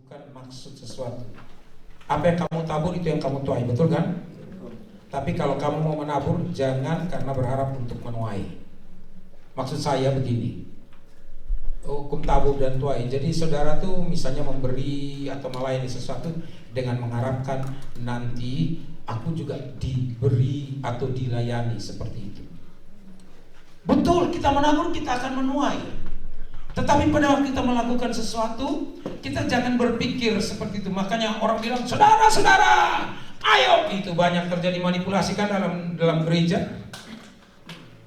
bukan maksud sesuatu. Apa yang kamu tabur itu yang kamu tuai, betul kan? Tapi kalau kamu mau menabur, jangan karena berharap untuk menuai. Maksud saya begini, hukum tabur dan tuai. Jadi saudara tuh misalnya memberi atau melayani sesuatu dengan mengharapkan nanti aku juga diberi atau dilayani seperti itu. Betul, kita menabur, kita akan menuai. Tetapi pada waktu kita melakukan sesuatu, kita jangan berpikir seperti itu. Makanya orang bilang, saudara-saudara, ayo. Itu banyak terjadi manipulasi kan dalam gereja.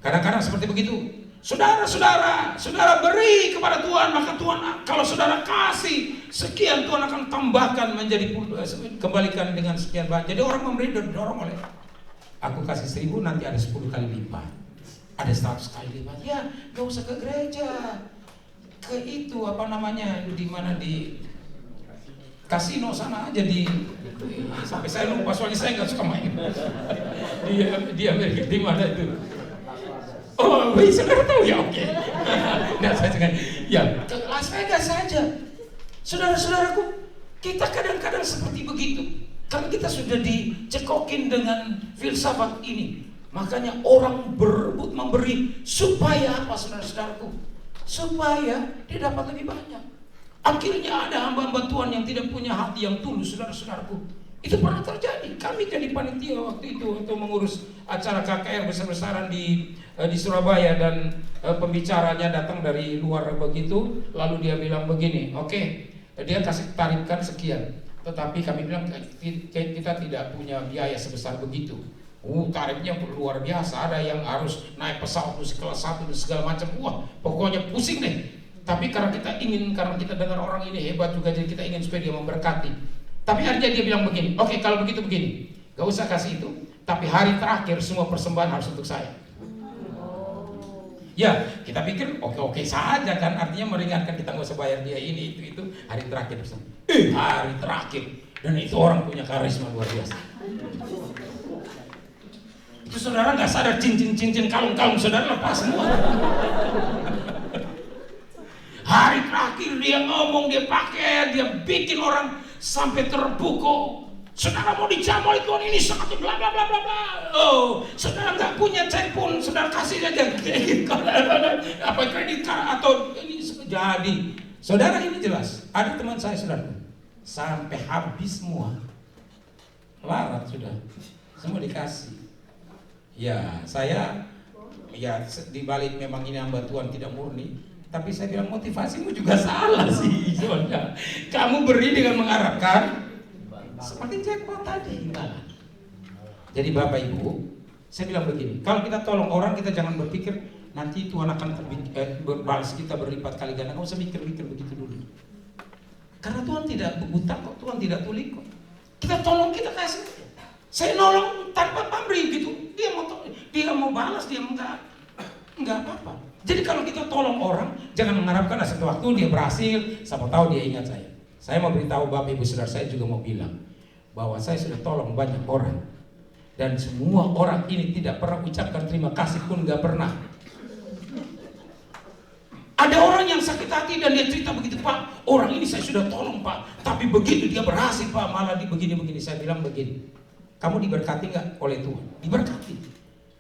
Kadang-kadang seperti begitu. Saudara-saudara, saudara beri kepada Tuhan, maka Tuhan, kalau saudara kasih sekian, Tuhan akan tambahkan menjadi kembalikan dengan sekian banyak. Jadi orang memberi didorong oleh, aku kasih 1.000 nanti ada 10 kali lipat, ada 100 kali lipat. Ya, gak usah ke gereja, ke itu apa namanya, di mana di kasino sana aja, di sampai saya lupa soalnya saya nggak suka main di Amerika, di mana itu. Oh, saudara tahu ya, oke. Nah, saya jangan, ya, ke Las Vegas saja. Saudara-saudaraku, kita kadang-kadang seperti begitu. Karena kita sudah dicekokin dengan filsafat ini. Makanya orang berebut memberi supaya apa, saudara-saudaraku? Supaya dia dapat lebih banyak. Akhirnya ada hamba-hamba Tuhan yang tidak punya hati yang tulus, saudara-saudaraku. Itu pernah terjadi. Kami jadi panitia waktu itu untuk mengurus acara KKR besar-besaran di Surabaya, dan pembicaranya datang dari luar begitu. Lalu dia bilang begini, oke, dia kasih tarifkan sekian, tetapi kami bilang kita tidak punya biaya sebesar begitu. Tarifnya luar biasa, ada yang harus naik pesawat kelas 1 dan segala macam. Wah, pokoknya pusing deh. Tapi karena kita dengar orang ini hebat juga, jadi kita ingin supaya dia memberkati. Tapi akhirnya dia bilang begini, oke, kalau begitu begini, gak usah kasih itu, tapi hari terakhir semua persembahan harus untuk saya. Ya, kita pikir oke saja kan, artinya meringankan, kita nggak usah bayar dia ini itu hari terakhir. Hari terakhir, dan itu orang punya karisma luar biasa. Itu saudara nggak sadar, cincin kalung saudara lepas semua. Hari terakhir dia ngomong, dia pakai, dia bikin orang sampai terpukul. Saudara mau dijamu Tuhan ini sangat bla bla bla bla bla. Oh, saudara nggak punya cek pun, saudara kasih aja apa kredit atau ini jadi. Saudara ini jelas, ada teman saya saudara, sampai habis semua, larat sudah, semua dikasih. Ya, saya ya dibalik memang ini hamba Tuhan tidak murni, tapi saya bilang motivasimu juga salah sih. Soalnya kamu beri dengan mengharapkan seperti jackpot tadi. Jadi Bapak Ibu, saya bilang begini, kalau kita tolong orang, kita jangan berpikir nanti Tuhan akan balas kita berlipat kali ganda. Nggak usah mikir-mikir begitu dulu. Karena Tuhan tidak buta kok, Tuhan tidak tuli kok. Kita tolong, kita kasih. Saya nolong tanpa pamrih gitu. Dia mau balas, dia enggak apa-apa. Jadi kalau kita tolong orang, jangan mengharapkan satu waktu dia berhasil, siapa tahu dia ingat saya. Saya mau beritahu Bapak Ibu Saudara, saya juga mau bilang bahwa saya sudah tolong banyak orang, dan semua orang ini tidak pernah ucapkan terima kasih pun, gak pernah. Ada orang yang sakit hati dan dia cerita begitu, Pak, orang ini saya sudah tolong Pak, tapi begitu dia berhasil Pak, malah begini-begini. Saya bilang begini, kamu diberkati gak oleh Tuhan?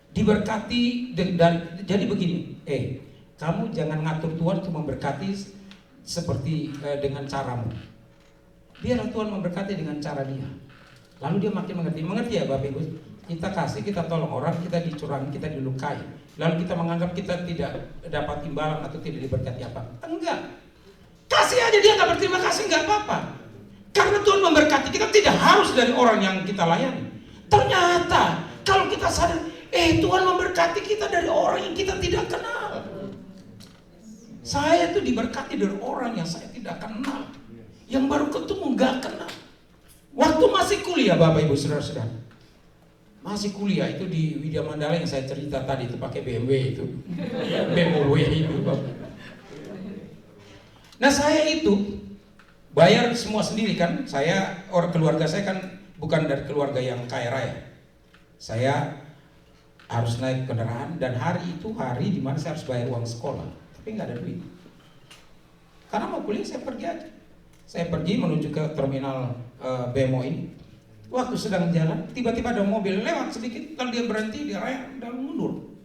Diberkati dan jadi begini, kamu jangan ngatur Tuhan untuk memberkati seperti dengan caramu. Biarlah Tuhan memberkati dengan cara dia. Lalu dia makin mengerti ya Bapak Ibu. Kita kasih, kita tolong orang, kita dicurangi, kita dilukai. Lalu kita menganggap kita tidak dapat imbalan atau tidak diberkati apa? Enggak. Kasih aja, dia nggak berterima kasih, nggak apa-apa. Karena Tuhan memberkati kita tidak harus dari orang yang kita layani. Ternyata kalau kita sadar, Tuhan memberkati kita dari orang yang kita tidak kenal. Saya tuh diberkati dari orang yang saya tidak kenal, yang baru ketemu nggak kenal. Waktu masih kuliah Bapak Ibu Saudara-saudara, masih kuliah itu di Widya Mandala yang saya cerita tadi itu pakai BMW itu, BMW itu Bapak. Nah saya itu bayar semua sendiri kan. Keluarga saya kan bukan dari keluarga yang kaya raya. Saya harus naik kendaraan, dan hari itu hari dimana saya harus bayar uang sekolah, tapi nggak ada duit. Karena mau kuliah saya pergi aja. Saya pergi menuju ke terminal Bemo ini. Waktu sedang jalan, tiba-tiba ada mobil lewat sedikit, lalu dia berhenti, dia rem dan mundur.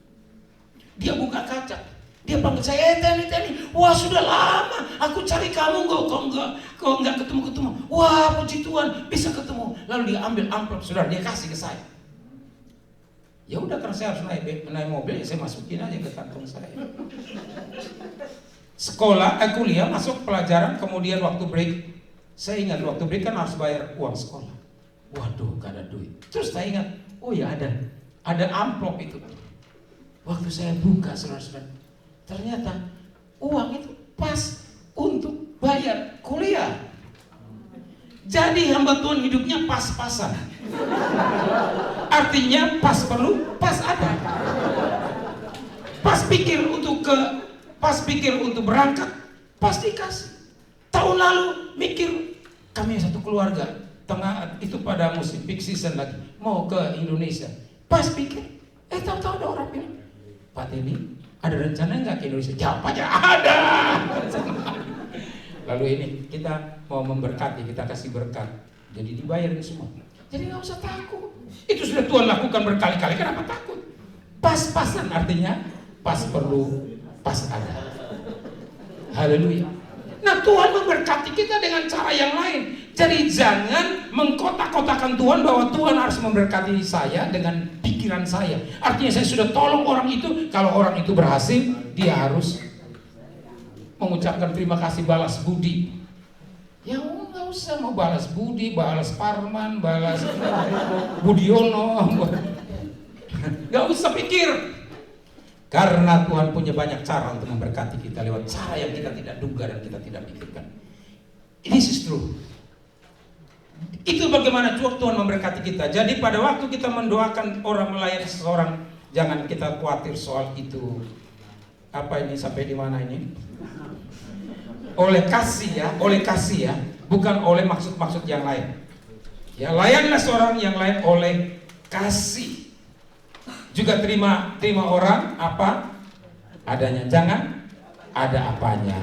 Dia buka kaca, dia panggil saya, Teni. Wah, sudah lama aku cari kamu, kok enggak ketemu. Wah, puji Tuhan, bisa ketemu. Lalu dia ambil amplop, saudara, dia kasih ke saya. Ya udah, karena saya harus naik mobil, ya saya masukin aja ke kantong saya. Kuliah, masuk pelajaran, kemudian waktu break, saya ingat waktu break kan harus bayar uang sekolah. Waduh, gak ada duit. Terus saya ingat, oh ya ada amplop itu. Waktu saya buka, saudara-saudara, ternyata uang itu pas untuk bayar kuliah. Jadi hamba Tuhan hidupnya pas-pasan. Artinya pas perlu, pas ada. Pas pikir untuk berangkat, pas dikasih. Tahun lalu mikir, kami satu keluarga, tengah itu pada musim peak season lagi, mau ke Indonesia. Pas pikir, tahu-tahu ada orang bilang, Pak Teni, ada rencana nggak ke Indonesia? Jawab aja, ada. Lalu ini kita mau memberkati, kita kasih berkat, jadi dibayarin semua. Jadi nggak usah takut. Itu sudah Tuhan lakukan berkali-kali, kenapa takut? Pas-pasan artinya pas perlu, pas ada. Haleluya. Nah, Tuhan memberkati kita dengan cara yang lain. Jadi jangan mengkotak-kotakan Tuhan bahwa Tuhan harus memberkati saya dengan pikiran saya. Artinya saya sudah tolong orang itu, kalau orang itu berhasil, dia harus mengucapkan terima kasih, balas budi. Ya nggak usah mau balas budi, balas Parman, balas Budiono, nggak usah pikir. Karena Tuhan punya banyak cara untuk memberkati kita lewat cara yang kita tidak duga dan kita tidak pikirkan. This is true. Itu bagaimana Tuhan memberkati kita. Jadi pada waktu kita mendoakan orang, melayani seseorang, jangan kita khawatir soal itu. Apa ini sampai di mana ini? Oleh kasih ya, bukan oleh maksud-maksud yang lain. Ya, layanilah seorang yang lain oleh kasih. Juga terima orang apa adanya, jangan ada apanya.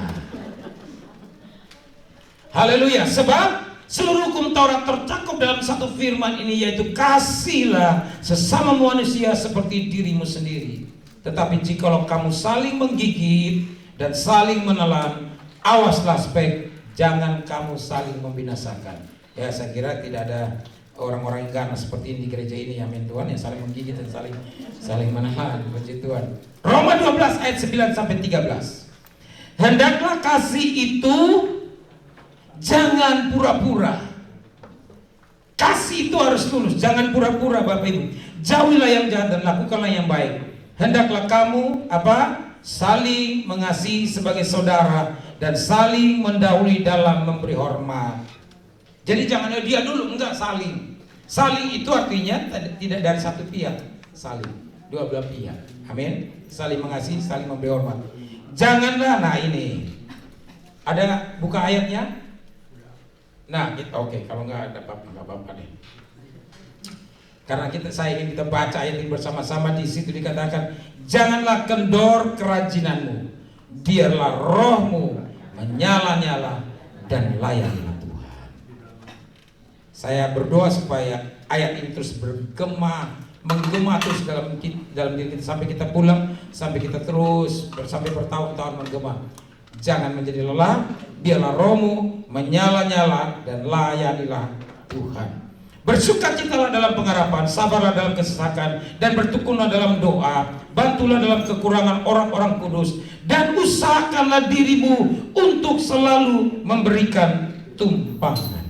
Haleluya. Sebab seluruh hukum Taurat tercakup dalam satu firman ini, yaitu kasihlah sesama manusia seperti dirimu sendiri. Tetapi jikalau kamu saling menggigit dan saling menelan, awaslah supaya jangan kamu saling membinasakan. Ya, saya kira tidak ada orang-orang yang ganas seperti ini di gereja ini, amin Tuhan, yang saling menggigit dan saling menahan, puji Tuhan. Roma 12 ayat 9 sampai 13. Hendaklah kasih itu jangan pura-pura. Kasih itu harus tulus, jangan pura-pura Bapak Ibu. Jauhilah yang jahat dan lakukanlah yang baik. Hendaklah kamu saling mengasihi sebagai saudara dan saling mendahului dalam memberi hormat. Jadi jangan dia dulu, enggak, saling. Saling itu artinya tidak dari satu pihak, saling, dua belah pihak. Amin. Saling mengasihi, saling memberi hormat. Janganlah, nah ini ada buka ayatnya. Nah, oke, kalau enggak ada apa-apa deh. Karena saya ingin kita baca ayat ini bersama-sama. Di situ dikatakan, janganlah kendor kerajinanmu, biarlah rohmu menyala-nyala dan layanilah. Saya berdoa supaya ayat ini terus menggema terus dalam diri kita sampai kita pulang, sampai kita terus sampai bertahun-tahun menggema. Jangan menjadi lelah, biarlah rohmu menyala-nyala dan layanilah Tuhan. Bersukacitalah dalam pengharapan, sabarlah dalam kesesakan, dan bertekunlah dalam doa. Bantulah dalam kekurangan orang-orang kudus, dan usahakanlah dirimu untuk selalu memberikan tumpangan.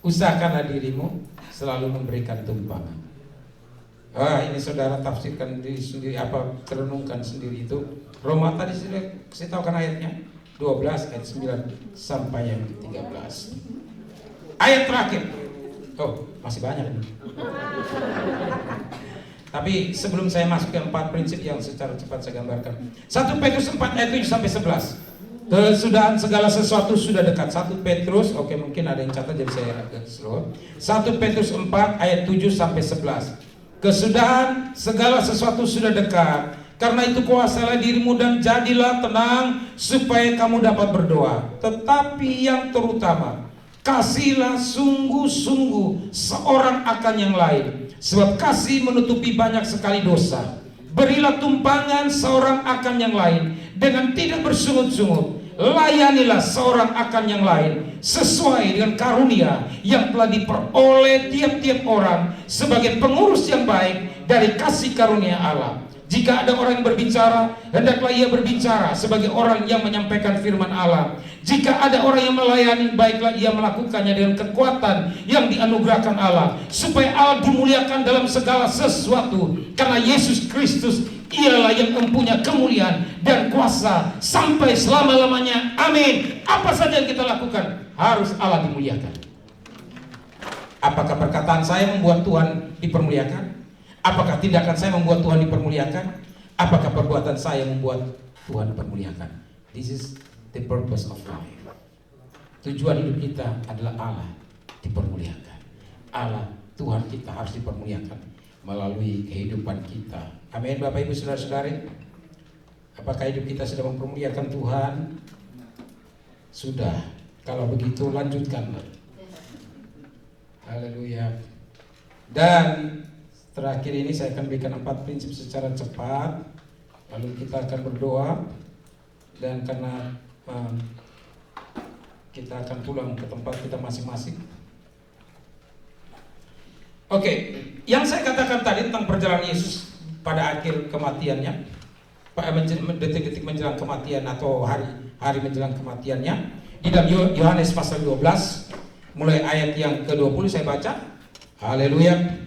Usahakanlah dirimu selalu memberikan tumpangan. Ini saudara tafsirkan diri sendiri, renungkan sendiri itu. Roma tadi sudah saya tahu kan ayatnya 12 ayat 9 sampai yang 13. Ayat terakhir. Masih banyak ini. Tapi sebelum saya masuk ke 4 prinsip yang secara cepat saya gambarkan. 1 Petrus 4 ayat 7 sampai 11. Kesudahan segala sesuatu sudah dekat. 1 Petrus, mungkin ada yang catat jadi saya agak slow. 1 Petrus 4 ayat 7 sampai 11. Kesudahan segala sesuatu sudah dekat. Karena itu kuasalah dirimu dan jadilah tenang supaya kamu dapat berdoa. Tetapi yang terutama, kasihlah sungguh-sungguh seorang akan yang lain, sebab kasih menutupi banyak sekali dosa. Berilah tumpangan seorang akan yang lain dengan tidak bersungut-sungut. Layanilah seorang akan yang lain sesuai dengan karunia yang telah diperoleh tiap-tiap orang sebagai pengurus yang baik dari kasih karunia Allah. Jika ada orang yang berbicara, hendaklah ia berbicara sebagai orang yang menyampaikan firman Allah. Jika ada orang yang melayani, baiklah ia melakukannya dengan kekuatan yang dianugerahkan Allah, supaya Allah dimuliakan dalam segala sesuatu. Karena Yesus Kristus ialah yang mempunyai kemuliaan dan kuasa sampai selama-lamanya. Amin. Apa saja yang kita lakukan, harus Allah dimuliakan. Apakah perkataan saya membuat Tuhan dipermuliakan? Apakah tindakan saya membuat Tuhan dipermuliakan? Apakah perbuatan saya membuat Tuhan dipermuliakan? This is the purpose of life. Tujuan hidup kita adalah Allah dipermuliakan. Allah, Tuhan kita harus dipermuliakan melalui kehidupan kita. Amin. Bapak Ibu Saudara-saudari, apakah hidup kita sudah mempermuliakan Tuhan? Sudah. Kalau begitu lanjutkanlah. Haleluya. Dan terakhir ini saya akan berikan 4 prinsip secara cepat. Lalu kita akan berdoa. Dan karena kita akan pulang ke tempat kita masing-masing. Oke, yang saya katakan tadi tentang perjalanan Yesus pada akhir kematiannya, detik-detik menjelang kematian atau hari menjelang kematiannya, di dalam Yohanes pasal 12 mulai ayat yang ke-20 saya baca. Haleluya.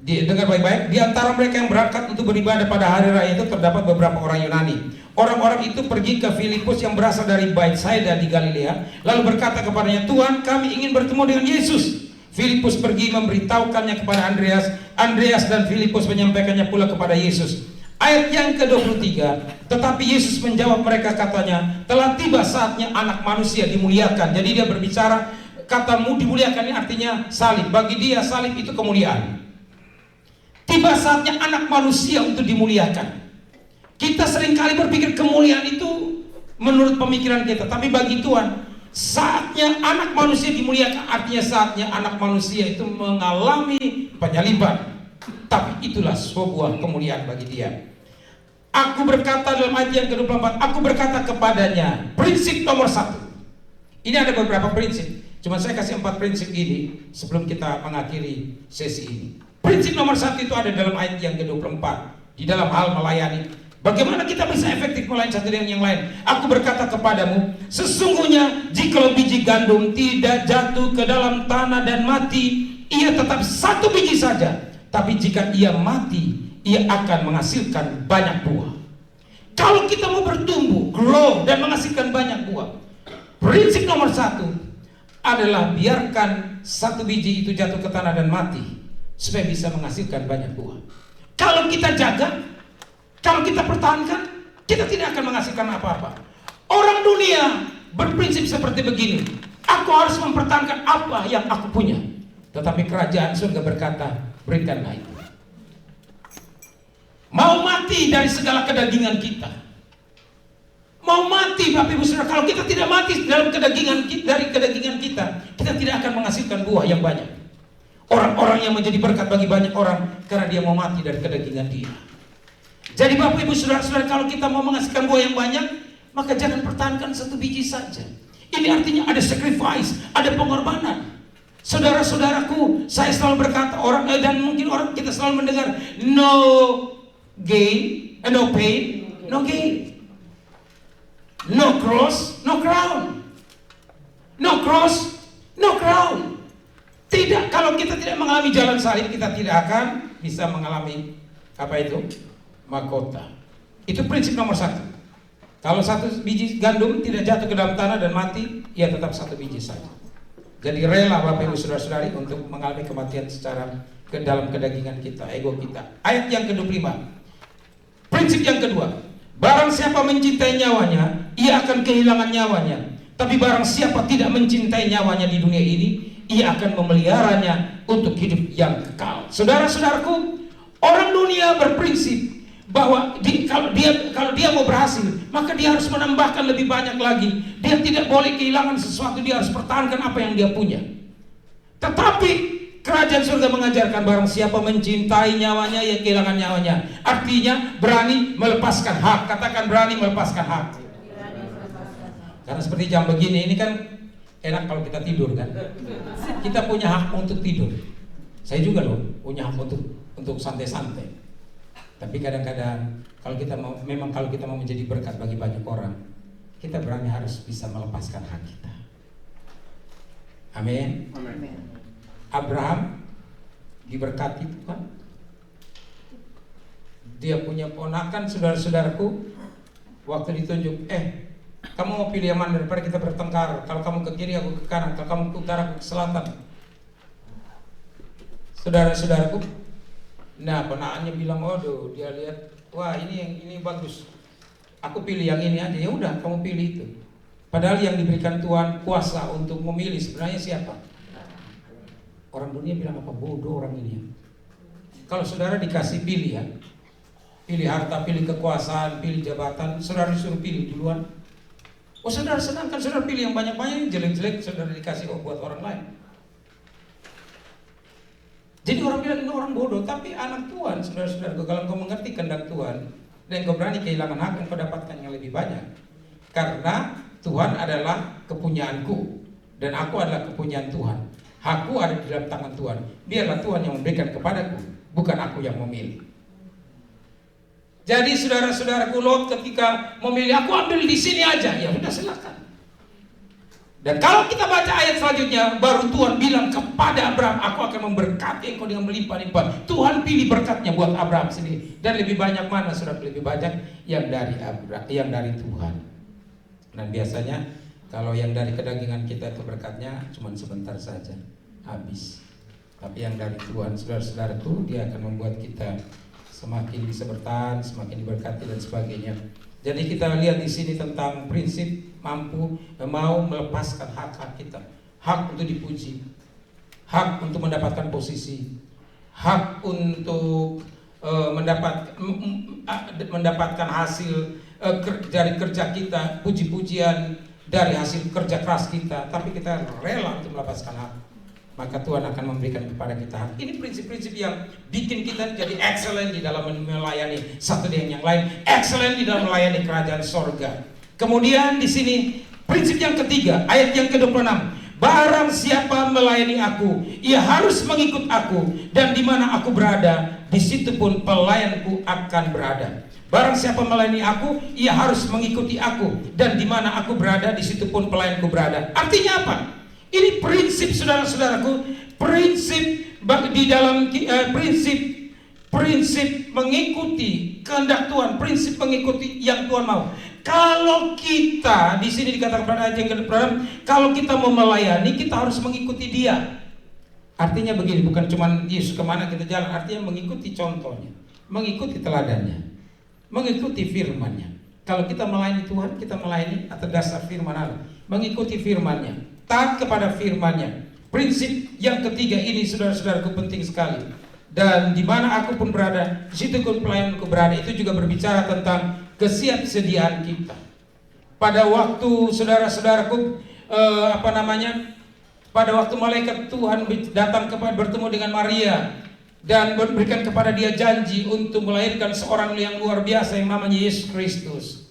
Dengar baik-baik. Di antara mereka yang berangkat untuk beribadah pada hari raya itu terdapat beberapa orang Yunani. Orang-orang itu pergi ke Filipus yang berasal dari Betsaida di Galilea, lalu berkata kepadanya, "Tuhan, kami ingin bertemu dengan Yesus." Filipus pergi memberitahukannya kepada Andreas. Andreas dan Filipus menyampaikannya pula kepada Yesus. Ayat yang ke-23, tetapi Yesus menjawab mereka katanya, "Telah tiba saatnya anak manusia dimuliakan." Jadi dia berbicara, katamu dimuliakan ini artinya salib. Bagi dia salib itu kemuliaan. Tiba saatnya anak manusia untuk dimuliakan. Kita seringkali berpikir kemuliaan itu menurut pemikiran kita, tapi bagi Tuhan saatnya anak manusia dimuliakan artinya saatnya anak manusia itu mengalami penyaliban. Tapi itulah sebuah kemuliaan bagi dia. Aku berkata dalam ayat yang ke-24, aku berkata kepadanya, prinsip nomor 1. Ini ada beberapa prinsip, cuma saya kasih 4 prinsip ini sebelum kita mengakhiri sesi ini. Prinsip nomor 1 itu ada dalam ayat yang ke-24, di dalam hal melayani. Bagaimana kita bisa efektif melayani satu dengan yang lain? Aku berkata kepadamu, sesungguhnya jika biji gandum tidak jatuh ke dalam tanah dan mati, ia tetap satu biji saja. Tapi jika ia mati, ia akan menghasilkan banyak buah. Kalau kita mau bertumbuh, grow, dan menghasilkan banyak buah, prinsip nomor 1 adalah biarkan satu biji itu jatuh ke tanah dan mati, supaya bisa menghasilkan banyak buah. Kalau kita jaga, kalau kita pertahankan, kita tidak akan menghasilkan apa-apa. Orang dunia berprinsip seperti begini, aku harus mempertahankan apa yang aku punya. Tetapi kerajaan surga berkata, berikanlah itu. Mau mati dari segala kedagingan kita, mau mati Bapak Ibu Saudara, kalau kita tidak mati dalam kedagingan kita, dari kedagingan kita tidak akan menghasilkan buah yang banyak. Orang-orang yang menjadi berkat bagi banyak orang karena dia mau mati dari kedagingan dia. Jadi Bapak Ibu Saudara-saudara, kalau kita mau menghasilkan buah yang banyak, maka jangan pertahankan satu biji saja. Ini artinya ada sacrifice, ada pengorbanan. Saudara-saudaraku, saya selalu berkata dan mungkin orang kita selalu mendengar no gain, no pain, no gain. No cross, no crown. No cross, no crown. Tidak, kalau kita tidak mengalami jalan salib, kita tidak akan bisa mengalami apa itu? Mahkota. Itu prinsip nomor 1. Kalau satu biji gandum tidak jatuh ke dalam tanah dan mati, ia tetap satu biji saja. Jadi rela Bapak Ibu Saudara-saudari untuk mengalami kematian secara ke dalam kedagingan kita, ego kita. Ayat yang ke-25. Prinsip yang kedua, barang siapa mencintai nyawanya, ia akan kehilangan nyawanya. Tapi barang siapa tidak mencintai nyawanya di dunia ini, ia akan memeliharanya untuk hidup yang kekal. Saudara-saudaraku, orang dunia berprinsip bahwa kalau dia mau berhasil, maka dia harus menambahkan lebih banyak lagi. Dia tidak boleh kehilangan sesuatu, dia harus pertahankan apa yang dia punya. Tetapi kerajaan surga mengajarkan barang siapa mencintai nyawanya, ya kehilangan nyawanya. Artinya berani melepaskan hak. Katakan berani melepaskan hak. Karena seperti jam begini, ini kan enak kalau kita tidur kan. Kita punya hak untuk tidur. Saya juga loh punya hak untuk santai-santai. Tapi kadang-kadang kalau kita mau menjadi berkat bagi banyak orang, kita berani harus bisa melepaskan hak kita. Amin. Abraham diberkati Tuhan. Dia punya ponakan, saudara-saudaraku, waktu ditunjuk, kamu mau pilih yang mana daripada kita bertengkar? Kalau kamu ke kiri, aku ke kanan. Kalau kamu ke utara, aku ke selatan. Saudara-saudaraku, nah ponakannya bilang, waduh, dia lihat, wah ini bagus. Aku pilih yang ini aja. Ya udah, kamu pilih itu. Padahal yang diberikan Tuhan kuasa untuk memilih sebenarnya siapa? Orang dunia bilang apa, bodoh orang ini. Kalau saudara dikasih pilihan, pilih harta, pilih kekuasaan, pilih jabatan, saudara disuruh pilih duluan. Oh saudara senang kan saudara pilih yang banyak-banyak, jelek-jelek saudara dikasih buat orang lain. Jadi orang bilang ini orang bodoh, tapi anak Tuhan, saudara-saudara, kalau engkau mengerti kehendak Tuhan dan engkau berani kehilangan hak, engkau dapatkan yang lebih banyak. Karena Tuhan adalah kepunyaanku dan aku adalah kepunyaan Tuhan. Hakku ada di dalam tangan Tuhan. Biarlah Tuhan yang memberikan kepadaku, bukan aku yang memilih. Jadi saudara-saudaraku, Lot ketika memilih, aku ambil di sini aja, ya sudah silakan. Dan kalau kita baca ayat selanjutnya, baru Tuhan bilang kepada Abraham, aku akan memberkati engkau dengan melimpah-limpah. Tuhan pilih berkatnya buat Abraham sendiri. Dan lebih banyak mana, saudara? Lebih banyak yang dari Tuhan. Dan biasanya kalau yang dari kedagingan kita itu berkatnya cuma sebentar saja, habis. Tapi yang dari Tuhan, saudara-saudaraku, dia akan membuat kita semakin bisa bertahan, semakin diberkati dan sebagainya. Jadi kita lihat di sini tentang prinsip mau melepaskan hak-hak kita, hak untuk dipuji, hak untuk mendapatkan posisi, hak untuk mendapatkan hasil dari kerja kita, puji-pujian dari hasil kerja keras kita, tapi kita rela untuk melepaskan hak, maka Tuhan akan memberikan kepada kita hak. Ini prinsip-prinsip yang bikin kita jadi excellent di dalam melayani satu dengan yang lain, excellent di dalam melayani kerajaan sorga. Kemudian di sini prinsip yang ketiga, ayat yang ke-26, barang siapa melayani aku, ia harus mengikut aku, dan di mana aku berada, di situ pun pelayanku akan berada. Barang siapa melayani aku, ia harus mengikuti aku, dan di mana aku berada, di situ pun pelayanku berada. Artinya apa? Ini prinsip, saudara-saudaraku, prinsip di dalam prinsip mengikuti kehendak Tuhan, prinsip mengikuti yang Tuhan mau. Kalau kita di sini dikatakan pada ayat yang ke-26, kalau kita mau melayani, kita harus mengikuti Dia. Artinya begini, bukan cuma Yesus kemana kita jalan, artinya mengikuti contohnya, mengikuti teladannya, mengikuti firman-Nya. Kalau kita melayani Tuhan, kita melayani atas dasar firman Allah, mengikuti firman-Nya, taat kepada firman-Nya. Prinsip yang ketiga ini, saudara-saudaraku, penting sekali. Dan di mana aku pun berada, di situ pun pelayanku berada. Itu juga berbicara tentang kesiapsediaan kita. Pada waktu saudara-saudaraku, pada waktu malaikat Tuhan datang bertemu dengan Maria dan memberikan kepada dia janji untuk melahirkan seorang yang luar biasa yang namanya Yesus Kristus.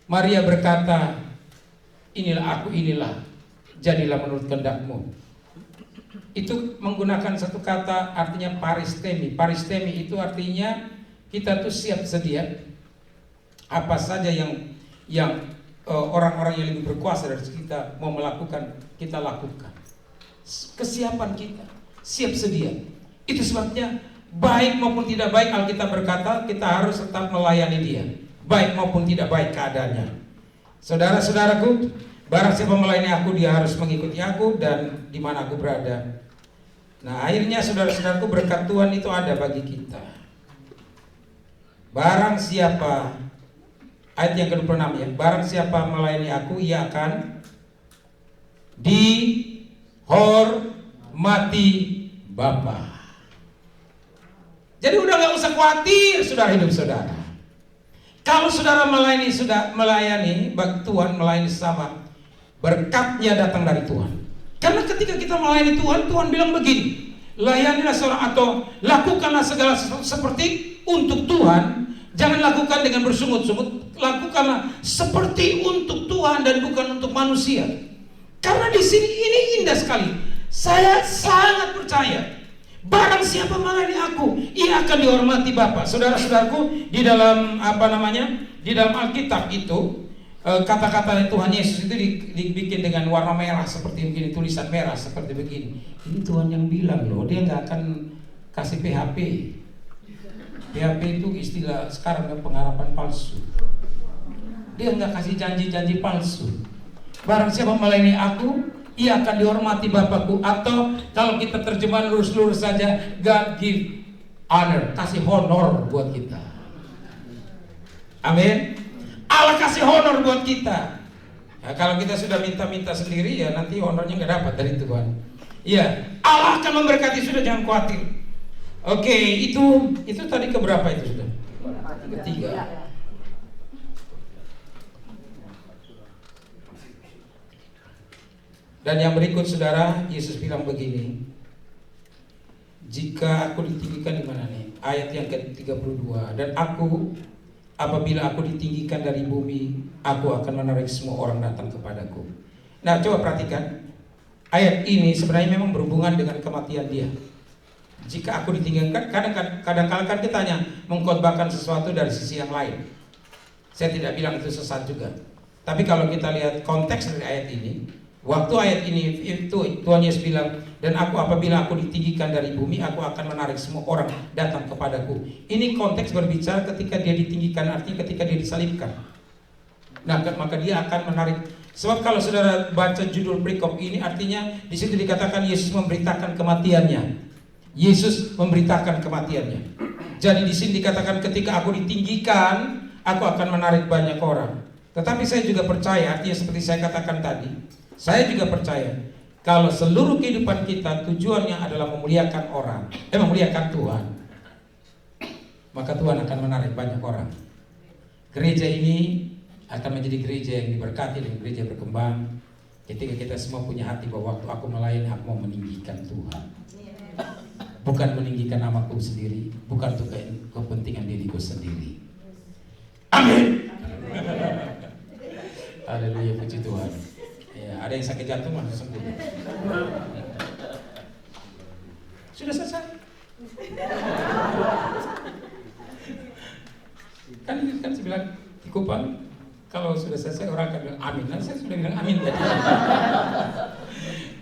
Maria berkata, inilah aku, inilah, jadilah menurut kehendak-Mu. Itu menggunakan satu kata artinya paristemi. Paristemi itu artinya kita tuh siap sedia. Apa saja yang orang-orang yang lebih berkuasa dari kita mau melakukan, kita lakukan. Kesiapan kita, siap sedia. Itu sebabnya baik maupun tidak baik, Alkitab berkata kita harus tetap melayani Dia, baik maupun tidak baik keadaannya. Saudara-saudaraku, barang siapa melayani aku, dia harus mengikuti aku, dan di mana aku berada. Nah, akhirnya saudara-saudaraku, berkat Tuhan itu ada bagi kita. Barang siapa, ayat yang ke-26 ya, barang siapa melayani aku, ia akan dihormati Bapa. Jadi udah nggak usah khawatir saudara hidup saudara. Kalau saudara melayani Tuhan, melayani sesama, berkatnya datang dari Tuhan. Karena ketika kita melayani Tuhan, Tuhan bilang begini, layanilah seorang atau lakukanlah segala sesuatu seperti untuk Tuhan. Jangan lakukan dengan bersungut-sungut, lakukanlah seperti untuk Tuhan dan bukan untuk manusia. Karena di sini ini indah sekali. Saya sangat percaya, barang siapa melayani aku, ia akan dihormati Bapa. Saudara-saudaraku, di dalam di dalam Alkitab itu kata-kata Tuhan Yesus itu dibikin dengan warna merah seperti begini, tulisan merah seperti begini. Ini Tuhan yang bilang loh, dia nggak akan kasih PHP. PHP itu istilah sekarang, pengharapan palsu. Dia nggak kasih janji-janji palsu. Barang siapa melayani aku, ia akan dihormati Bapakku. Atau kalau kita terjemahan lurus-lurus saja, God give honor, kasih honor buat kita. Amin. Allah kasih honor buat kita. Ya, kalau kita sudah minta-minta sendiri, ya nanti honornya nggak dapat dari Tuhan. Iya, Allah akan memberkati, sudah jangan khawatir. Oke, itu tadi keberapa itu sudah? Ketiga. Dan yang berikut saudara, Yesus bilang begini, jika aku ditinggikan di mana nih? Ayat yang ke-32, dan apabila aku ditinggikan dari bumi, aku akan menarik semua orang datang kepadaku. Nah, coba perhatikan. Ayat ini sebenarnya memang berhubungan dengan kematian dia. Jika aku ditinggikan, kadang-kadang kan kita hanya mengkhotbahkan sesuatu dari sisi yang lain. Saya tidak bilang itu sesat juga. Tapi kalau kita lihat konteks dari ayat ini, waktu ayat ini itu Tuhan Yesus bilang, dan apabila aku ditinggikan dari bumi, aku akan menarik semua orang datang kepadaku. Ini konteks berbicara ketika dia ditinggikan, artinya ketika dia disalibkan. Nah, maka dia akan menarik. Sebab kalau saudara baca judul perikop ini, artinya di situ dikatakan Yesus memberitakan kematiannya. Yesus memberitakan kematiannya. Jadi di sini dikatakan ketika aku ditinggikan, aku akan menarik banyak orang. Tetapi saya juga percaya, artinya seperti saya katakan tadi, saya juga percaya kalau seluruh kehidupan kita tujuannya adalah memuliakan orang, memuliakan Tuhan, maka Tuhan akan menarik banyak orang. Gereja ini akan menjadi gereja yang diberkati dan gereja berkembang ketika kita semua punya hati bahwa waktu aku melayani, aku mau meninggikan Tuhan, bukan meninggikan namaku sendiri, bukan untuk kepentingan diriku sendiri. Amin. Haleluya, puji Tuhan. Ya, ada yang sakit jantung langsung sembuh. Sudah selesai. Kan saya bilang di Kupang, kalau sudah selesai orang akan bilang amin. Nah, saya sudah bilang amin tadi.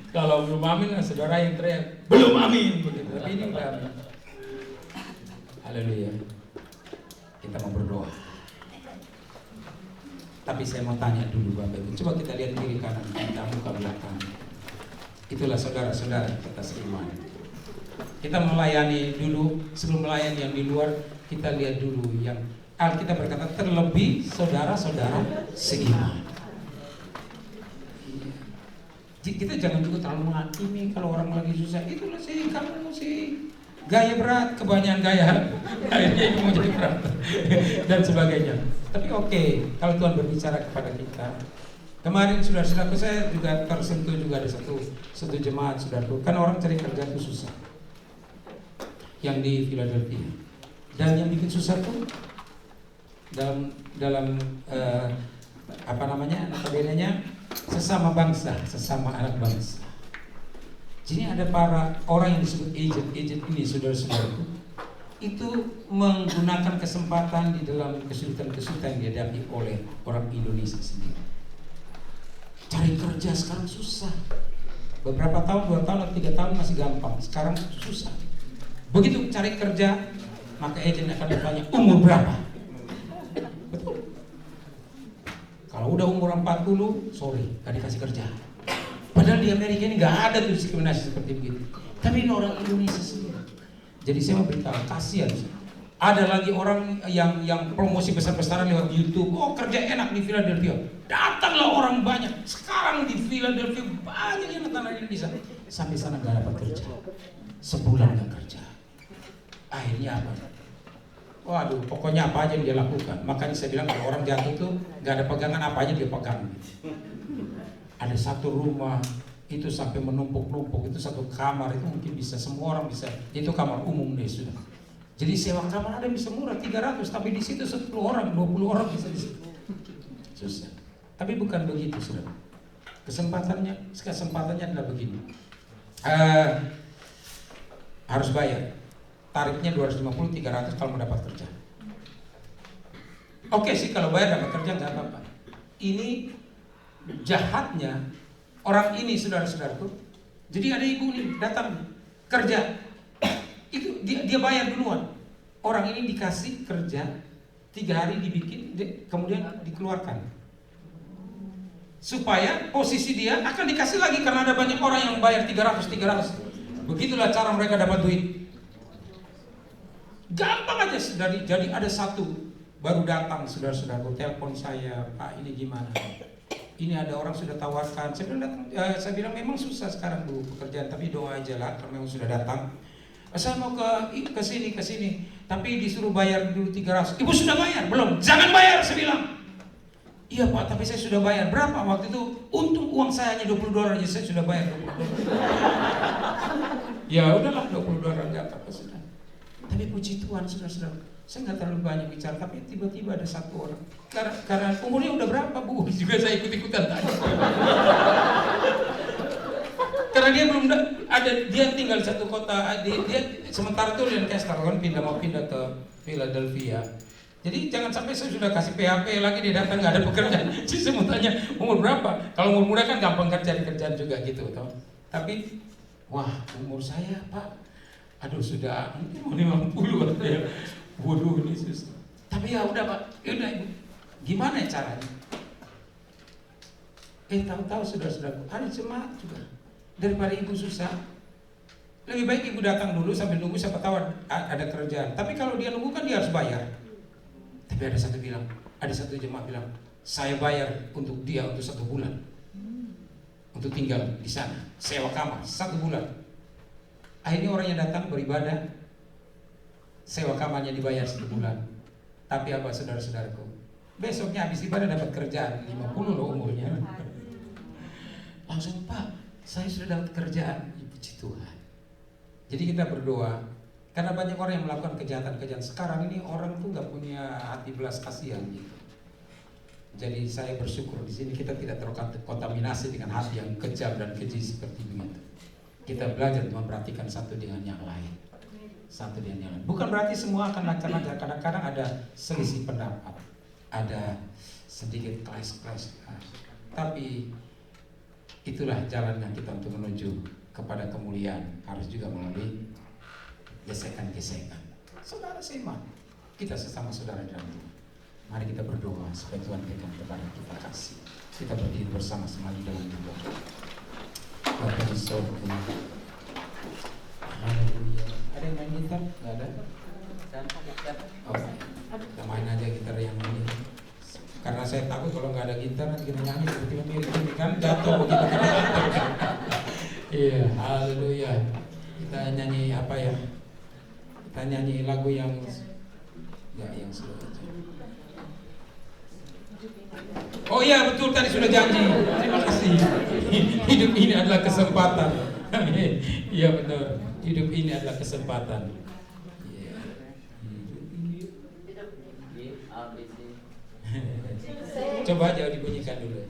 Kalau belum amin, saudara yang teriak belum amin begitu. Tapi ini udah amin. Haleluya. Kita mau berdoa. Tapi saya mau tanya dulu Bapak Ibu. Coba kita lihat kiri kanan kita, muka belakang. Itulah saudara-saudara kita seiman. Kita melayani dulu, sebelum melayani yang di luar, kita lihat dulu yang Alkitab berkata terlebih saudara-saudara seiman. Kita jangan juga terlalu menghakimi kalau orang lagi susah. Itulah sih, kamu sih gaya berat, kebanyakan gaya, akhirnya mau jadi berat dan sebagainya. Tapi oke, kalau Tuhan berbicara kepada kita. Kemarin saudara-saudaraku, saya juga tersentuh juga ada satu jemaat saudaraku. Kan orang cari kerja itu susah, yang di Philadelphia. Dan yang bikin susah tuh dalam notabene-nya sesama bangsa, sesama anak bangsa. Jadi ada para orang yang disebut agent ini, saudara-saudaraku, itu menggunakan kesempatan di dalam kesulitan-kesulitan yang dihadapi oleh orang Indonesia sendiri. Cari kerja sekarang susah. Beberapa tahun, 2 tahun, 3 tahun masih gampang. Sekarang susah. Begitu cari kerja, maka agent akan bertanya umur berapa. Betul. Kalau udah umur 40, sorry, gak dikasih kerja. Padahal di Amerika ini gak ada tuh diskriminasi seperti begitu. Tapi ini orang Indonesia sendiri. Jadi saya mau beritahu, kasihan. Ada lagi orang yang promosi besar-besaran lewat YouTube. Oh, kerja enak di Philadelphia. Datanglah orang banyak. Sekarang di Philadelphia banyak yang datang dari Indonesia. Sampai sana gak dapat kerja. Sebulan gak kerja. Akhirnya apa? Waduh, pokoknya apa aja yang dia lakukan. Makanya saya bilang kalau orang jatuh tuh nggak ada pegangan, apa aja dia pegang. Ada satu rumah itu sampai menumpuk-numpuk, itu satu kamar itu mungkin bisa semua orang bisa. Itu kamar umum deh sudah. Jadi sewa kamar ada bisa murah 300, tapi di situ 10 orang, 20 orang bisa di situ. Susah. Tapi bukan begitu sudah. Kesempatannya adalah begini. Harus bayar. Tarifnya 250, 300 kalau mendapat kerja. Oke sih kalau bayar dapat kerja nggak apa-apa. Ini jahatnya orang ini saudara-saudaraku. Jadi ada ibu nih datang kerja, itu dia bayar duluan. Orang ini dikasih kerja 3 hari dibikin, kemudian dikeluarkan. Supaya posisi dia akan dikasih lagi karena ada banyak orang yang bayar 300. Begitulah cara mereka dapat duit. Gampang aja, jadi ada satu baru datang saudara-saudaraku, telepon saya, Pak ini gimana? Ini ada orang sudah tawarkan. Saya bilang memang susah sekarang Bu pekerjaan, tapi doa aja lah karena memang sudah datang. Saya mau ke sini, tapi disuruh bayar dulu 300. Ibu sudah bayar? Belum. Jangan bayar, saya bilang. Iya Pak, tapi saya sudah bayar. Berapa waktu itu? Untung uang saya hanya $20 aja, saya sudah bayar $20. Ya udahlah, $20 enggak apa-apa sudah. Tapi puji Tuhan saudara-saudara, saya nggak terlalu banyak bicara, tapi tiba-tiba ada satu orang. Karena umurnya udah berapa Bu? Juga saya ikut-ikutan tadi. Karena dia belum ada, dia tinggal di satu kota. Dia sementara itu Lancaster kan mau pindah ke Philadelphia. Jadi jangan sampai saya sudah kasih PHP lagi dia datang nggak ada pekerjaan. Jadi saya mau tanya umur berapa? Kalau umur muda kan gampang kerjaan juga gitu, toh. Tapi wah umur saya Pak. Aduh sudah mungkin 50 ya. Waduh ini susah. Tapi ya udah Pak, udah Ibu. Gimana caranya? Tahu-tahu saudara-saudaraku, ada jemaat juga. Daripada Ibu susah, lebih baik Ibu datang dulu sambil nunggu siapa tahu ada kerjaan. Tapi kalau dia nunggu kan dia harus bayar. Tapi ada satu jemaat bilang, saya bayar untuk dia untuk 1 bulan. Untuk tinggal di sana, sewa kamar 1 bulan. Akhirnya orang yang datang beribadah, sewa kamarnya dibayar 1 bulan. Tapi apa saudara-saudaraku? Besoknya habis ibadah dapat kerjaan 50 loh umurnya. Langsung Pak, saya sudah dapat kerjaan. Puji Tuhan. Jadi kita berdoa, karena banyak orang yang melakukan kejahatan-kejahatan. Sekarang ini orang tuh nggak punya hati belas kasihan gitu. Jadi saya bersyukur di sini kita tidak terkontaminasi dengan hati yang kejam dan keji seperti begitu. Kita belajar memperhatikan satu dengan yang lain. Bukan berarti semua akan lancar-lancar. Kadang-kadang ada selisih pendapat, ada sedikit clash. Tapi itulah jalannya kita untuk menuju kepada kemuliaan. Harus juga melalui gesekan-gesekan. Saudara seiman, kita sesama saudara dalam Tuhan. Mari kita berdoa supaya Tuhan berikan kepada kita kasih. Kita berdiri bersama-sama di dalam doa. Bapak di sorga. Haleluya. Ada yang main gitar? Nggak ada? Oh, kita main aja gitar yang ini. Karena saya takut kalau nggak ada gitar nanti kita nyanyi seperti mirip ini kan jatuh begitu kan. Iya, haleluya. Kita nyanyi apa ya? Kita nyanyi lagu yang slow aja. Oh iya betul tadi sudah janji. Terima kasih. Hidup ini adalah kesempatan. Iya benar. Hidup ini adalah kesempatan. Iya. Coba aja dibunyikan dulu.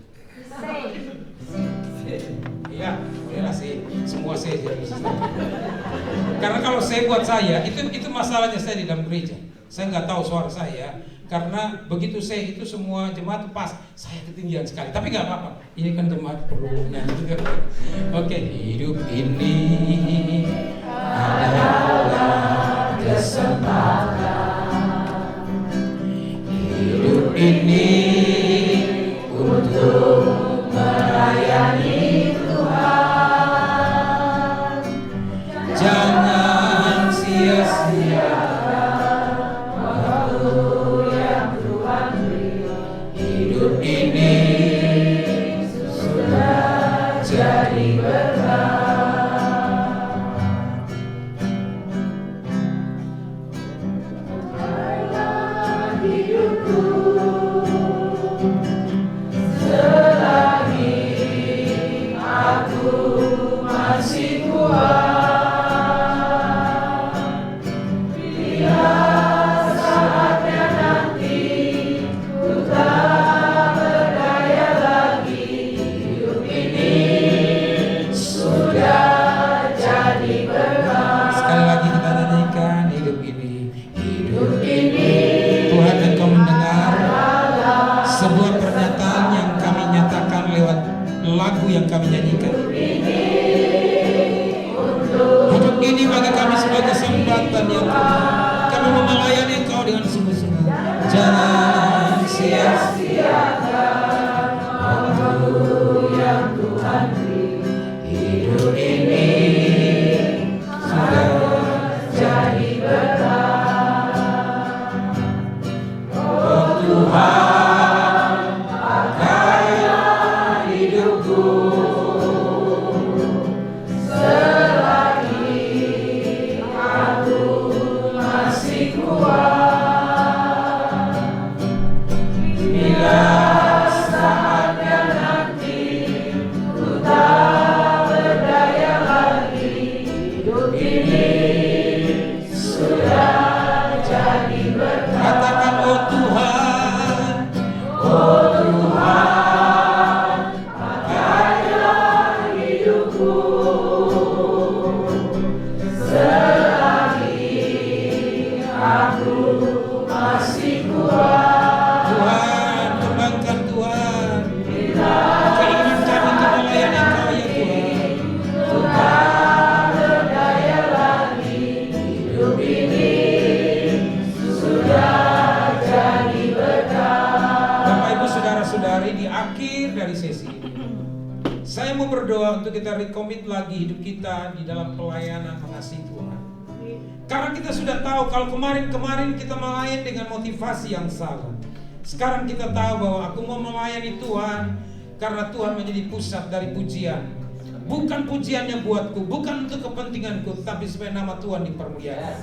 Iya, bolehlah sih. Semua saya jadi. Karena kalau saya buat saya itu masalahnya saya di dalam gereja. Saya nggak tahu suara saya. Karena begitu saya itu semua jemaat pas saya ketinggian sekali, tapi nggak apa-apa. Ini kan jemaat perlu nyanyi juga. Oke, hidup ini adalah kesempatan. Hidup ini untuk melayani Tuhan. Jangan sia-sia. Ini sudah jadi berkah. kami nyanyikan. Hidup ini bagi kami sebagai kesempatan yang kami mau melayani Engkau dengan sungguh-sungguh. Jangan sia-siakan waktu yang Tuhan beri. Hidup ini sudah jadi berkah. Oh Tuhan, pakailah hidupku selagi aku masih kuat. Bila saatnya nanti ku tak berdaya lagi, hidup ini sudah jadi berkah. Katakan, oh Tuhan, oh Tuhan, pakailah hidupku selagi aku masih kuat. Tuhan, kembangkan Tuhan keinginan kami untuk melayani Engkau ya Tuhan. Tuhan berdaya lagi, hidup ini sudah jadi berkah. Bapak Ibu saudara-saudari, di akhir dari sesi ini saya mau berdoa untuk kita recommit lagi hidup kita di dalam pelayanan mengasihi Tuhan. Karena kita sudah tahu kalau kemarin kita melayani dengan motivasi yang salah. Sekarang kita tahu bahwa aku mau melayani Tuhan karena Tuhan menjadi pusat dari pujian. Bukan pujiannya buatku, bukan untuk kepentinganku, tapi supaya nama Tuhan dipermuliakan.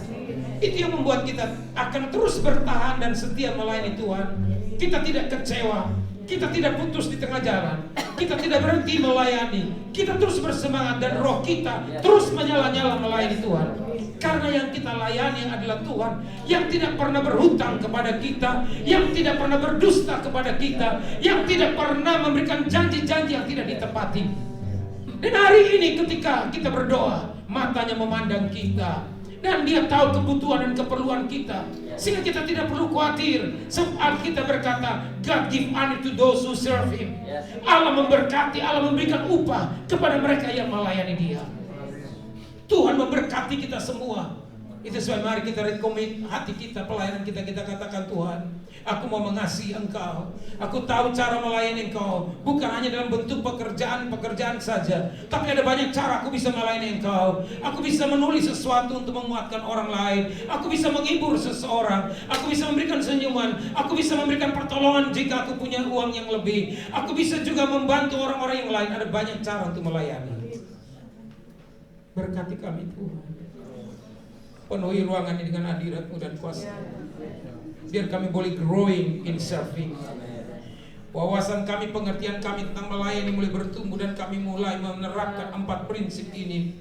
Itu yang membuat kita akan terus bertahan dan setia melayani Tuhan. Kita tidak kecewa, kita tidak putus di tengah jalan, kita tidak berhenti melayani, kita terus bersemangat dan roh kita terus menyala-nyala melayani Tuhan. Karena yang kita layani adalah Tuhan yang tidak pernah berhutang kepada kita, yang tidak pernah berdusta kepada kita, yang tidak pernah memberikan janji-janji yang tidak ditepati. Dan hari ini ketika kita berdoa, matanya memandang kita, dan Dia tahu kebutuhan dan keperluan kita, sehingga kita tidak perlu khawatir. Sebab kita berkata, God give honor to those who serve Him. Allah memberkati, Allah memberikan upah kepada mereka yang melayani Dia. Tuhan memberkati kita semua. Itu sebab mari kita recommit hati kita, pelayanan kita. Kita katakan, Tuhan, aku mau mengasihi Engkau. Aku tahu cara melayani Engkau bukan hanya dalam bentuk pekerjaan saja, tapi ada banyak cara aku bisa melayani Engkau. Aku bisa menulis sesuatu untuk menguatkan orang lain. Aku bisa menghibur seseorang. Aku bisa memberikan senyuman. Aku bisa memberikan pertolongan jika aku punya uang yang lebih. Aku bisa juga membantu orang-orang yang lain. Ada banyak cara untuk melayani. Berkati kami Tuhan. Penuhi ruangan ini dengan hadirat-Mu dan kuasa. Biar kami boleh growing in serving. Wawasan kami, pengertian kami tentang melayani mulai bertumbuh, dan kami mulai menerapkan 4 prinsip ini.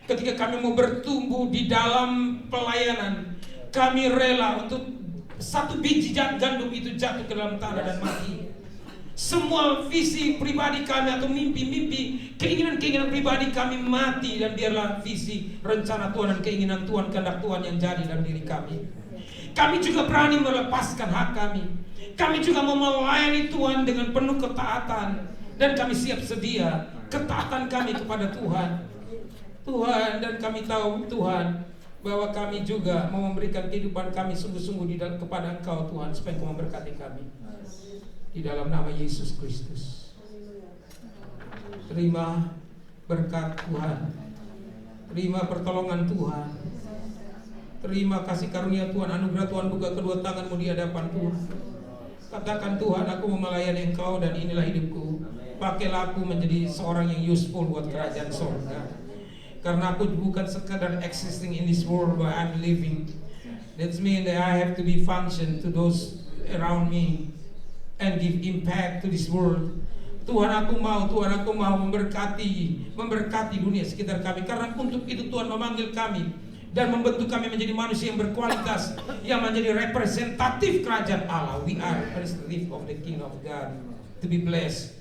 Ketika kami mau bertumbuh di dalam pelayanan, kami rela untuk 1 biji gandum itu jatuh ke dalam tanah dan mati. Semua visi pribadi kami atau mimpi-mimpi, keinginan-keinginan pribadi kami mati, dan biarlah visi, rencana Tuhan dan keinginan Tuhan, kehendak Tuhan yang jadi dalam diri kami. Kami juga berani melepaskan hak kami. Kami juga mau melayani Tuhan dengan penuh ketaatan, dan kami siap sedia ketaatan kami kepada Tuhan. Tuhan, dan kami tahu Tuhan bahwa kami juga mau memberikan kehidupan kami sungguh-sungguh kepada Engkau Tuhan, supaya Engkau memberkati kami. Di dalam nama Yesus Kristus. Terima berkat Tuhan. Terima pertolongan Tuhan. Terima kasih karunia Tuhan, anugerah Tuhan. Buka kedua tanganmu di hadapan Tuhan. Katakan, Tuhan, aku mau melayani Engkau dan inilah hidupku. Pakailah aku menjadi seorang yang useful buat kerajaan surga. Karena aku bukan sekadar existing in this world, but I'm living. That means that I have to be function to those around me and give impact to this world. Tuhan, aku mau memberkati dunia sekitar kami. Karena untuk itu Tuhan memanggil kami dan membentuk kami menjadi manusia yang berkualitas, yang menjadi representatif kerajaan Allah. We are representative of the King of God, to be blessed.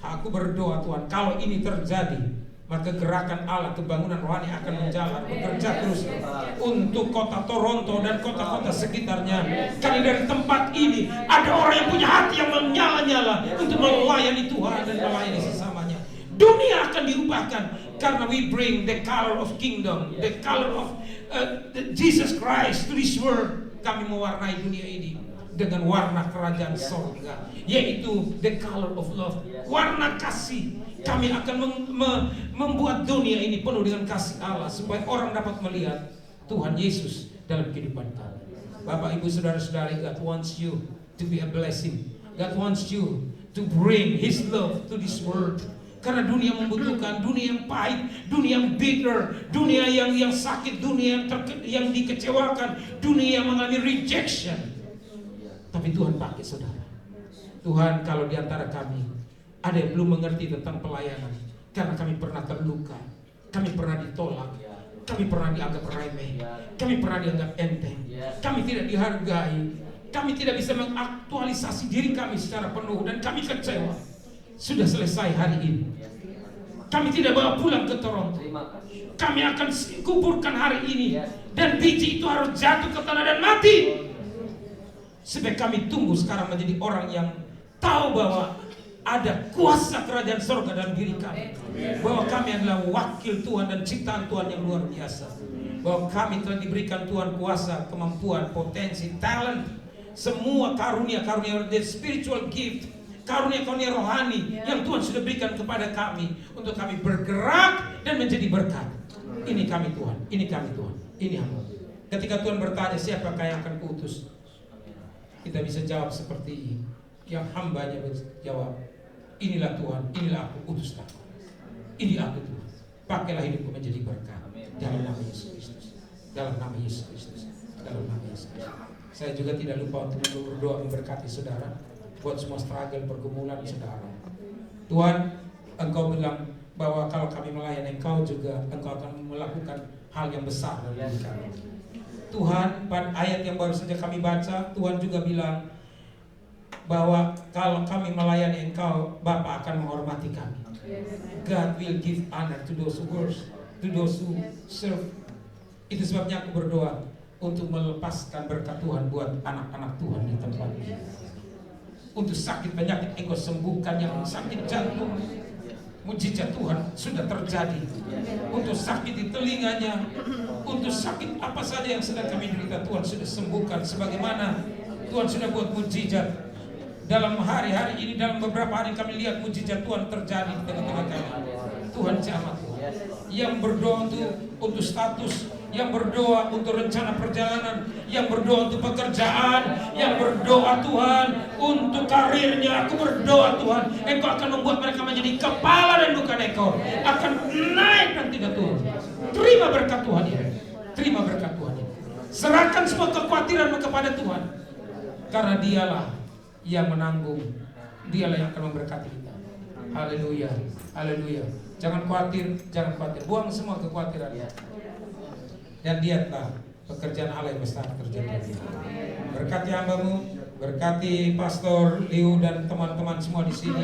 Aku berdoa Tuhan, kalau ini terjadi, maka gerakan Allah, kebangunan rohani akan menjalan, bekerja terus untuk kota Toronto dan kota-kota sekitarnya. Karena dari tempat ini ada orang yang punya hati yang menyala-nyala untuk melayani Tuhan dan melayani sesamanya. Dunia akan diubahkan karena we bring the color of kingdom, the color of Jesus Christ to this world. Kami mewarnai dunia ini dengan warna kerajaan sorga, yaitu the color of love, warna kasih. Kami akan membuat dunia ini penuh dengan kasih Allah supaya orang dapat melihat Tuhan Yesus dalam kehidupan kami. Bapak, Ibu, saudara-saudari, God wants you to be a blessing. God wants you to bring His love to this world. Karena dunia membutuhkan, dunia yang pahit, dunia yang bitter, dunia yang sakit, dunia yang dikecewakan, dunia yang mengalami rejection. Tapi Tuhan pakai saudara. Tuhan, kalau di antara kami ada yang belum mengerti tentang pelayanan, karena kami pernah terluka, kami pernah ditolak, kami pernah dianggap remeh, kami pernah dianggap enteng, kami tidak dihargai, kami tidak bisa mengaktualisasi diri kami secara penuh, dan kami kecewa. Sudah selesai hari ini. Kami tidak bawa pulang ke Toronto. Kami akan kuburkan hari ini, dan biji itu harus jatuh ke tanah dan mati. Supaya kami tumbuh sekarang menjadi orang yang tahu bahwa ada kuasa kerajaan surga dalam diri kami, bahwa kami adalah wakil Tuhan dan ciptaan Tuhan yang luar biasa, bahwa kami telah diberikan Tuhan kuasa, kemampuan, potensi, talent, semua karunia-karunia, the spiritual gift, karunia-karunia rohani yang Tuhan sudah berikan kepada kami untuk kami bergerak dan menjadi berkat. Ini kami Tuhan, ini kami Tuhan, ini hamba. Ketika Tuhan bertanya siapakah yang akan kuutus, kita bisa jawab seperti ini. Yang hambanya jawab, inilah Tuhan, inilah aku, utuslah aku. Ini aku Tuhan, pakailah hidupku menjadi berkat. Dalam nama Yesus Kristus, dalam nama Yesus Kristus, dalam nama Yesus Kristus. Saya juga tidak lupa untuk berdoa memberkati saudara buat semua struggle pergumulan saudara. Tuhan, Engkau bilang bahwa kalau kami melayani Engkau juga, Engkau akan melakukan hal yang besar dalam diri kami. Tuhan, pada ayat yang baru saja kami baca, Tuhan juga bilang bahwa kalau kami melayani Engkau, Bapa akan menghormati kami. God will give honor to those who worship, to those who serve. Itu sebabnya aku berdoa untuk melepaskan berkat Tuhan buat anak-anak Tuhan di tempat ini. Untuk sakit penyakit Engkau sembuhkan, yang sakit jantung, mujizat Tuhan sudah terjadi. Untuk sakit di telinganya, untuk sakit apa saja yang sedang kami derita, Tuhan sudah sembuhkan. Sebagaimana Tuhan sudah buat mujizat dalam hari-hari ini, dalam beberapa hari kami lihat mujizat Tuhan terjadi di tengah-tengah kami. Tuhan jamah Tuhan. Yang berdoa untuk status, yang berdoa untuk rencana perjalanan, yang berdoa untuk pekerjaan, yang berdoa Tuhan untuk karirnya. Aku berdoa Tuhan, Engkau akan membuat mereka menjadi kepala dan bukan ekor, akan naik dan tidak turun. Terima berkat Tuhan ini, terima berkat Tuhan ini. Serahkan semua kekhawatiranmu kepada Tuhan, karena Dialah yang menanggung, Dialah yang akan memberkati kita. Haleluya, haleluya. Jangan khawatir, jangan khawatir. Buang semua kekhawatiran. Dan lihatlah pekerjaan Allah yang besar terjadi. Berkati hambamu, berkati Pastor Liu dan teman-teman semua di sini,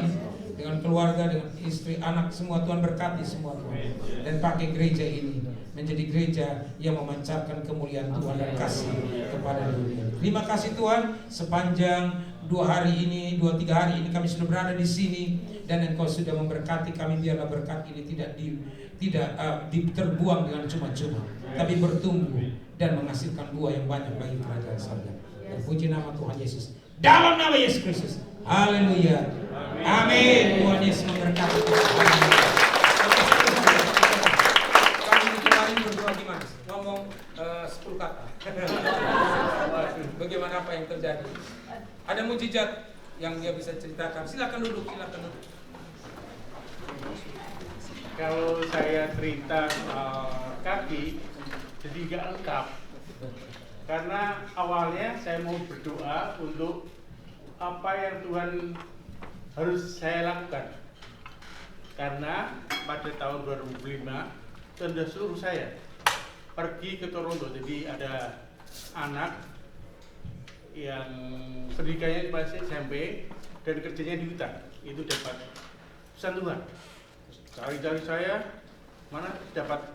dengan keluarga, dengan istri, anak, semua Tuhan berkati semua Tuhan. Dan pakai gereja ini menjadi gereja yang memancarkan kemuliaan Tuhan dan kasih kepada dunia. Terima kasih Tuhan, sepanjang 2 hari ini, 2-3 hari ini kami sudah berada di sini, dan Engkau sudah memberkati kami. Biarlah berkat ini tidak terbuang dengan cuma-cuma, tapi bertumbuh dan menghasilkan buah yang banyak bagi kerajaan surga. Dan puji nama Tuhan Yesus, dalam nama Yesus Kristus. Haleluya, amin. Tuhan Yesus memberkati. Kami kemarin berdoa gimana? Ngomong 10 kata. Bagaimana apa yang terjadi? Ada mujizat yang dia bisa ceritakan. Silakan duduk, silakan duduk. Kalau saya cerita kaki, jadi gak lengkap. Karena awalnya saya mau berdoa untuk apa yang Tuhan harus saya lakukan. Karena pada tahun 2005 Tuhan sudah suruh saya pergi ke Toronto. Jadi ada anak yang pendidikannya masih SMP dan kerjanya di hutan, itu dapat pesan Tuhan. Cari-cari saya, mana dapat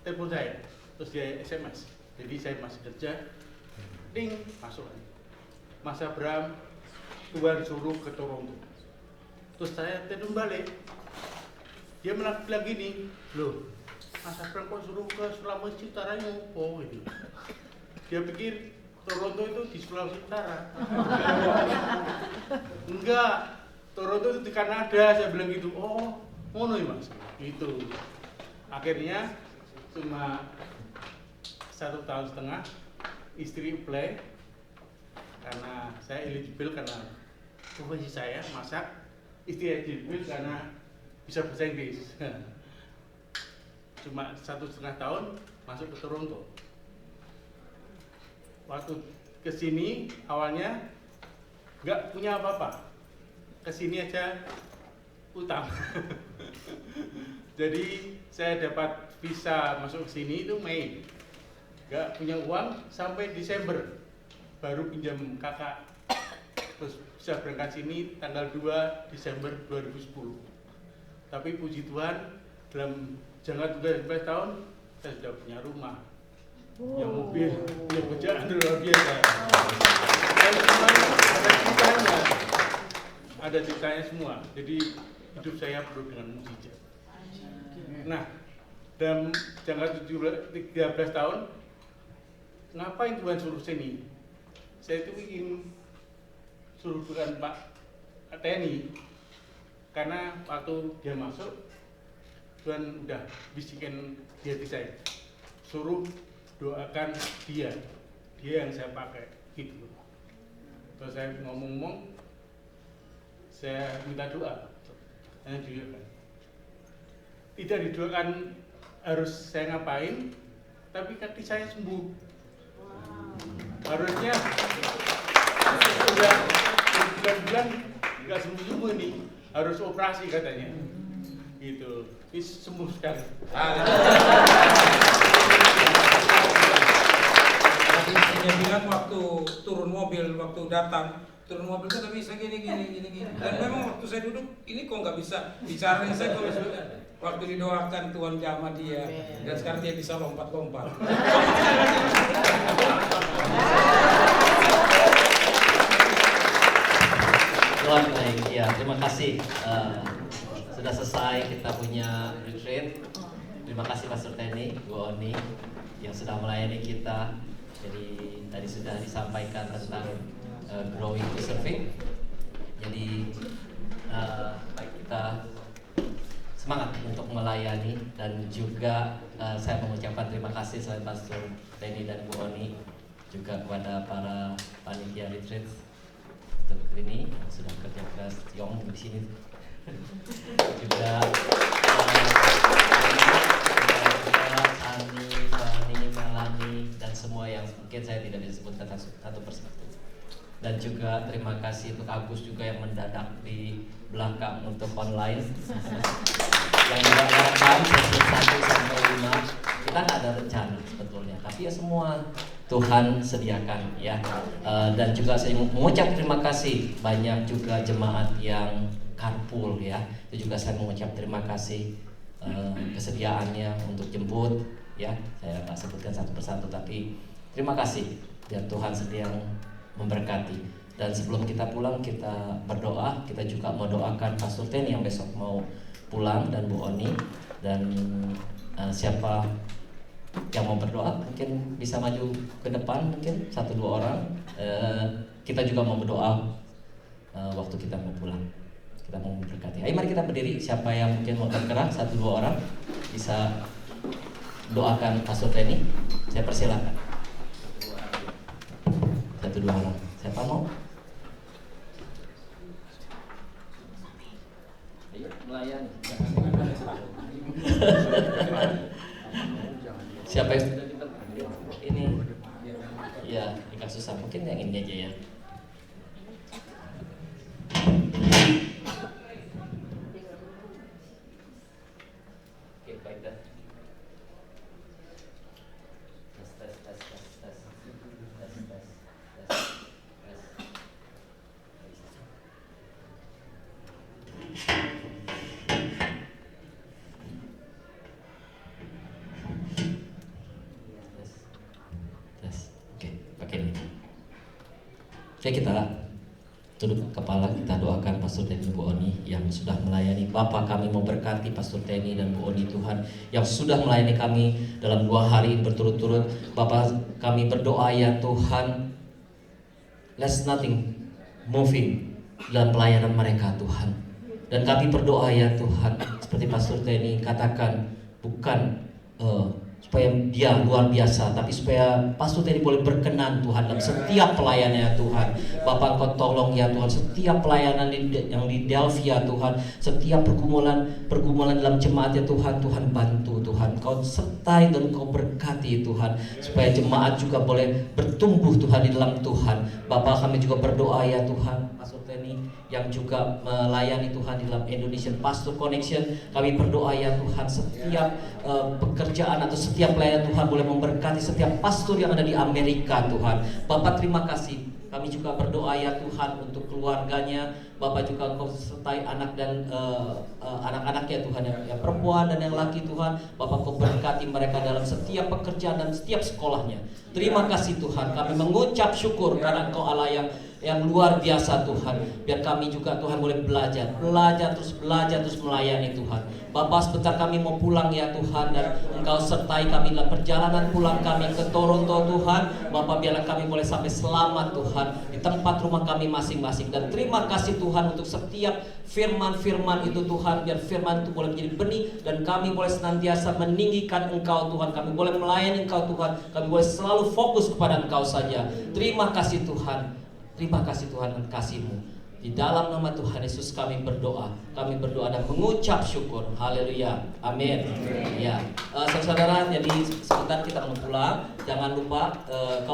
telepon saya, terus dia SMS. Jadi saya masih kerja, ding, masuk. Mas Abraham, Tuhan suruh ke Toronto. Terus saya telepon balik, Dia malah bilang gini, loh Mas Abram kok suruh ke Sulawesi Utara ngopo gitu. Dia pikir Toronto itu di Sulawesi Utara. Enggak, Toronto itu di Kanada. Saya bilang gitu. Oh, ngono ya Mas. Gitu. Akhirnya cuma 1,5 tahun istri apply karena saya eligible karena profesi saya masak. Istri eligible karena bisa bahasa Inggris. Cuma 1,5 tahun masuk ke Toronto. Waktu kesini awalnya nggak punya apa-apa, kesini aja utang. Jadi saya dapat visa masuk ke sini itu Mei, nggak punya uang sampai Desember baru pinjam kakak, terus bisa berangkat sini tanggal 2 Desember 2010. Tapi puji Tuhan dalam jangka 13 tahun saya sudah punya rumah, punya mobil, punya kerjaan luar biasa. Dan semuanya ada ceritanya, ada ceritanya semua. Jadi hidup saya penuh dengan mukjizat. Nah, dalam jangka 13 tahun, ngapain Tuhan suruh sini? Saya itu ingin suruh Tuhan Pak Teni, karena waktu dia masuk, Tuhan udah bisikin di hati saya, suruh doakan dia yang saya pakai gitu. Terus saya ngomong-ngomong, saya minta doa, hanya didoakan. Tidak didoakan harus saya ngapain, tapi kaki saya sembuh. Harusnya sudah bulan-bulan nggak sembuh-sembuh ini, harus operasi katanya. Gitu, ini sembuh sekali. Dia bilang waktu turun mobil, waktu datang turun mobil kan bisa gini. Dan memang waktu saya duduk ini kok nggak bisa bicara, saya kalau waktu didoakan Tuhan jamah dia, dan sekarang dia bisa lompat-lompat. Tuhan baik, ya terima kasih. Sudah selesai kita punya retreat. Terima kasih Pastor Teni, Bu Oni yang sudah melayani kita. Jadi tadi sudah disampaikan tentang growing to serving. Jadi baik, kita semangat untuk melayani, dan juga saya mengucapkan terima kasih selain Pastor Teni dan Bu Oni juga kepada para panitia retreat untuk ini yang sudah kerja keras. Yong di sini juga Ani, Fani, Melani, dan semua yang mungkin saya tidak bisa sebutkan satu persatu. Dan juga terima kasih untuk Agus juga yang mendadak di belakang untuk online. Yang dilakukan sesi 1 sampai 5 kita nggak ada rencana sebetulnya, tapi ya semua Tuhan sediakan ya. Dan juga saya mengucap terima kasih banyak juga jemaat yang carpool ya. Itu juga saya mengucap terima kasih kesediaannya untuk jemput ya. Saya nggak sebutkan satu persatu, tapi terima kasih dan Tuhan sedang memberkati. Dan sebelum kita pulang, kita berdoa. Kita juga mau doakan Pastor Teni yang besok mau pulang, dan Bu Oni, dan siapa yang mau berdoa mungkin bisa maju ke depan, mungkin 1-2 orang. Kita juga mau berdoa waktu kita mau pulang. Kita mau memberkati. Ayo mari kita berdiri. Siapa yang mungkin mau bergerak, 1-2 orang bisa doakan Pastor Teni. Saya persilakan. 1-2 orang. Siapa mau? Ayo melayani. Siapa yang sudah ini? Ya, ikan susah. Mungkin yang ini aja ya. Oke, baik dah. Oke, kita tunduk kepala, kita doakan Pastor Teni, Bu Oni yang sudah melayani. Bapak, kami mau berkati Pastor Teni dan Bu Oni Tuhan yang sudah melayani kami dalam 2 hari berturut-turut. Bapak, kami berdoa ya Tuhan, let's nothing moving dalam pelayanan mereka Tuhan. Dan kami berdoa ya Tuhan, seperti Pastor Teni katakan, bukan supaya dia luar biasa, tapi supaya Pastor Teni boleh berkenan Tuhan dalam setiap pelayanannya Tuhan. Bapak, Engkau tolong ya Tuhan, setiap pelayanan yang di Delphi ya Tuhan, setiap pergumulan dalam jemaat ya Tuhan, Tuhan bantu Tuhan, Kau sertai dan Kau berkati Tuhan, supaya jemaat juga boleh bertumbuh Tuhan di dalam Tuhan. Bapak, kami juga berdoa ya Tuhan, Pastor Teni yang juga melayani Tuhan di dalam Indonesian Pastor Connection, kami berdoa ya Tuhan, setiap pekerjaan atau setiap pelayanan Tuhan boleh memberkati setiap pastor yang ada di Amerika Tuhan. Bapak, terima kasih. Kami juga berdoa ya Tuhan untuk keluarganya. Bapak juga Engkau sertai anak dan anak-anaknya Tuhan, yang perempuan dan yang laki Tuhan. Bapak, Engkau berkati mereka dalam setiap pekerjaan dan setiap sekolahnya. Terima kasih Tuhan, kami mengucap syukur karena Engkau Allah yang luar biasa Tuhan. Biar kami juga Tuhan boleh belajar terus melayani Tuhan. Bapak, sebentar kami mau pulang ya Tuhan, dan Engkau sertai kami dalam perjalanan pulang kami ke Toronto Tuhan. Bapak, biarlah kami boleh sampai selamat Tuhan di tempat rumah kami masing-masing. Dan terima kasih Tuhan untuk setiap firman-firman itu Tuhan, biar firman itu boleh menjadi benih dan kami boleh senantiasa meninggikan Engkau Tuhan. Kami boleh melayani Engkau Tuhan, kami boleh selalu fokus kepada Engkau saja. Terima kasih Tuhan. Terima kasih Tuhan dan kasih-Mu. Di dalam nama Tuhan Yesus kami berdoa dan mengucap syukur. Haleluya. Amin. Ya, saudara-saudara, jadi sebentar kita mau pulang. Jangan lupa